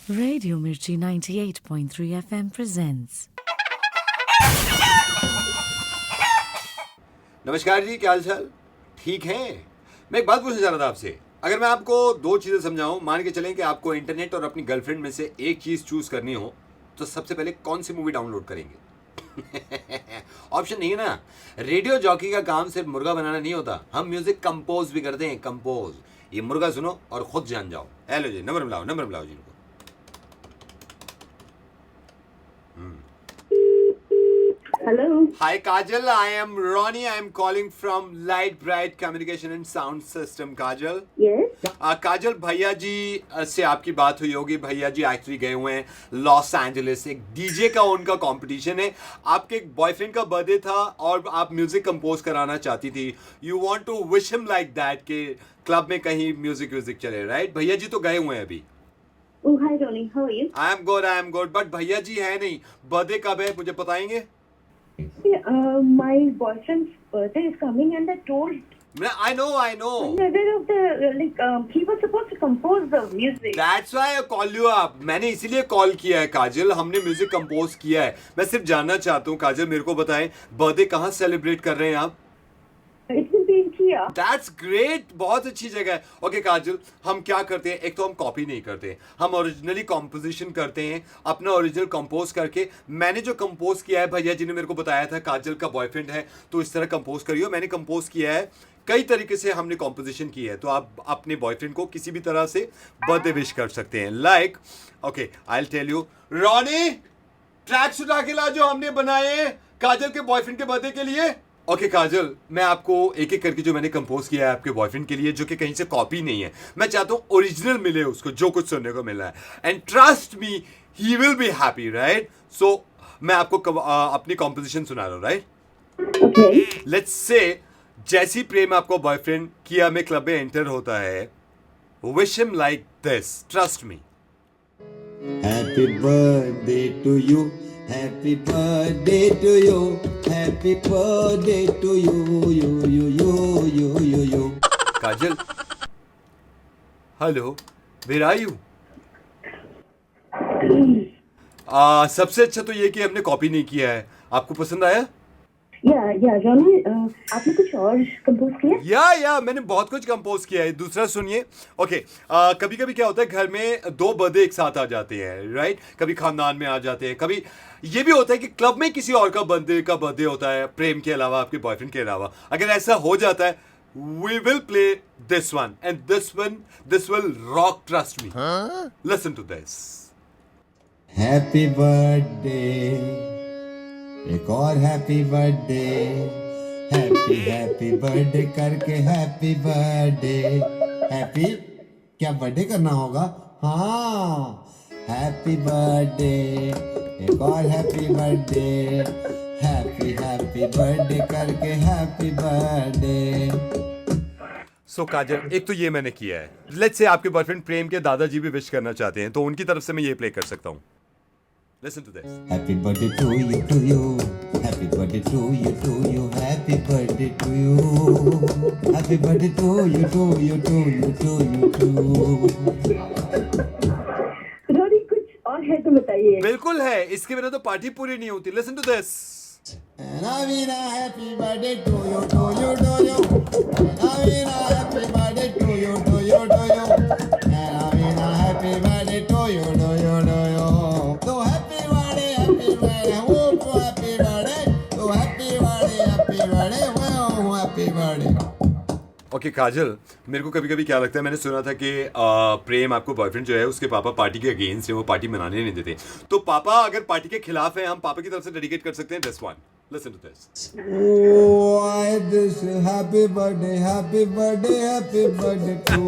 Radio Mirchi 98.3 FM presents. नमस्कार जी, क्या हाल चाल? ठीक है। मैं एक बात पूछना चाह रहा था आपसे। अगर मैं आपको दो चीज़ें समझाऊं, मान के चलें कि आपको इंटरनेट और अपनी गर्लफ्रेंड में से एक चीज़ चूज करनी हो, तो सबसे पहले कौन सी मूवी डाउनलोड करेंगे? ऑप्शन नहीं है ना। रेडियो जॉकी का काम सिर्फ मुर्गा बनाना नहीं होता, हम म्यूजिक कंपोज भी करते हैं। कंपोज, ये मुर्गा सुनो और खुद जान जाओ। हेलो जी, नंबर मिलाओ जी इनको। Hello. Hi Kajal, I am Ronnie. I am calling from Light Bright Communication and Sound System. Kajal. Yes. काजल भैया जी से आपकी बात हुई होगी। भैया जी एक्चुअली गए हुए हैं लॉस एंजलिस, एक डीजे का उनका कंपटीशन है। आपके एक बॉयफ्रेंड का बर्थडे था और आप म्यूजिक कंपोज कराना चाहती थी। You want to wish him like that कि क्लब में कहीं म्यूजिक चले, राइट? भैया जी तो गए हुए हैं अभी। Oh, hi Ronnie. How are you? I am good but भैया जी है नहीं। बर्थडे कब है मुझे बताएंगे? My boyfriend's birthday is coming, and I told I know. another of the he was supposed to compose the music. That's why I call you up. मैंने इसीलिए call किया है काजल, हमने म्यूजिक कंपोज किया है। मैं सिर्फ जानना चाहता हूँ काजल, मेरे को बताएं बर्थडे कहाँ सेलिब्रेट कर रहे हैं आप? It will be in Kia. That's great, बहुत अच्छी जगह है। ओके काजल, हम क्या करते हैं, एक तो हम कॉपी नहीं करते, हम ओरिजिनली कॉम्पोजिशन करते हैं, अपना ओरिजिनल कंपोज करके। मैंने जो कंपोज किया है, भैया जी ने मेरे को बताया था काजल का बॉयफ्रेंड है तो इस तरह कंपोज करियो। मैंने कंपोज किया है, कई तरीके से हमने कॉम्पोजिशन की है, तो आप अपने बॉयफ्रेंड को किसी भी तरह से बर्थडे विश कर सकते हैं। Like okay, I will tell you. Ronnie, tracks उठा के ला जो हमने बनाए हैं काजल के बॉयफ्रेंड के बर्थडे के लिए। ओके काजल, मैं आपको एक एक करके जो मैंने कंपोज किया है आपके बॉयफ्रेंड के लिए, जो कि कहीं से कॉपी नहीं है, मैं चाहता हूँ ओरिजिनल मिले उसको, जो कुछ सुनने को मिला है। And trust me, he will be happy, right? So मैं आपको अपनी कॉम्पोजिशन सुना रहा हूँ, राइट? Okay. लेट्स से जैसी प्रेम आपको बॉयफ्रेंड किया में क्लब में एंटर होता है, wish him like this, trust me. Happy birthday to you. Happy birthday to you. Happy birthday to you. Kajal, hello, where are you? सबसे अच्छा तो ये कि हमने कॉपी नहीं किया है। आपको पसंद आया? Yeah, Ronnie. आपने कुछ और कंपोज किया? या मैंने बहुत कुछ कंपोज किया है। दूसरा सुनिए। ओके, कभी कभी क्या होता है, घर में दो बर्थडे एक साथ आ जाते हैं, राइट? कभी खानदान में आ जाते हैं, कभी ये भी होता है कि क्लब में किसी और का बर्थडे होता है, प्रेम के अलावा, आपके बॉयफ्रेंड के अलावा। अगर ऐसा हो जाता है, we will play this one and this will rock, trust me. Listen to this. Happy birthday. एक और हैप्पी बर्थडे। हैप्पी बर्थडे करके हैप्पी बर्थडे। हैप्पी क्या बर्थडे करना होगा? हाँ, हैप्पी बर्थडे। एक और हैप्पी बर्थडे। हैप्पी बर्थडे करके हैप्पी बर्थडे। सो काजल, एक तो ये मैंने किया है। लेट्स से आपके बॉयफ्रेंड प्रेम के दादाजी भी विश करना चाहते हैं, तो उनकी तरफ से मैं ये प्ले कर सकता हूँ। Listen to this. Happy birthday to you. Happy birthday to you. Happy birthday to you. Happy birthday to you. Ronnie, कुछ और है तो बताइए। बिल्कुल है, इसके बिना तो पार्टी पूरी नहीं होती। Listen to this. And I mean a happy birthday to you. And I mean a happy birthday to you. And I mean a happy birthday to you. So happy birthday, oh happy birthday, oh happy birthday. Okay Kajal, मेरे को कभी कभी क्या लगता है, मैंने सुना था कि प्रेम आपको बॉयफ्रेंड जो है उसके पापा पार्टी के अगेंस्ट है, वो पार्टी मनाने नहीं देते। तो पापा अगर पार्टी के खिलाफ है, हम पापा की तरफ से डेडिकेट कर सकते हैं this one. Listen to this. Why this happy birthday to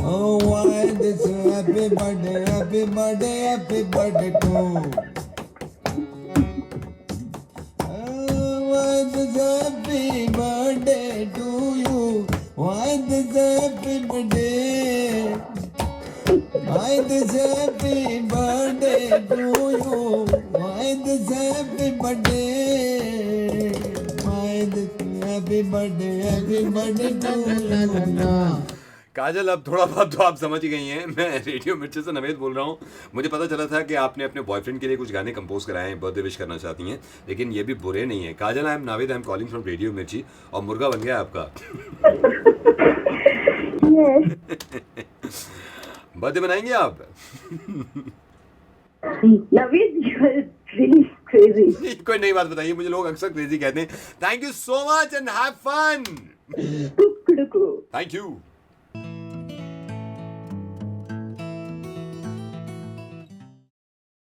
Oh, why this happy birthday to why this happy birthday to you? Why this happy birthday? Why this happy birthday to you? Why this happy birthday? Why this happy birthday to you? काजल, अब थोड़ा बहुत तो आप समझ ही गई हैं, मैं radio मिर्ची से नवेद बोल रहा हूँ। मुझे पता चला था कि आपने अपने बॉयफ्रेंड के लिए कुछ गाने कंपोज कराए हैं, बर्थडे विश करना चाहती हैं, लेकिन ये भी बुरे नहीं है। Kajal, I am Naved, I am calling from radio Mirchi, और मुर्गा बन गया आपका। Yes. बर्थडे मनाएंगे आप? Naveed, you are really crazy. कोई नई बात बताइए, मुझे लोग अक्सर क्रेजी कहते हैं। Thank you so much and have fun. Kukuduku. Thank you.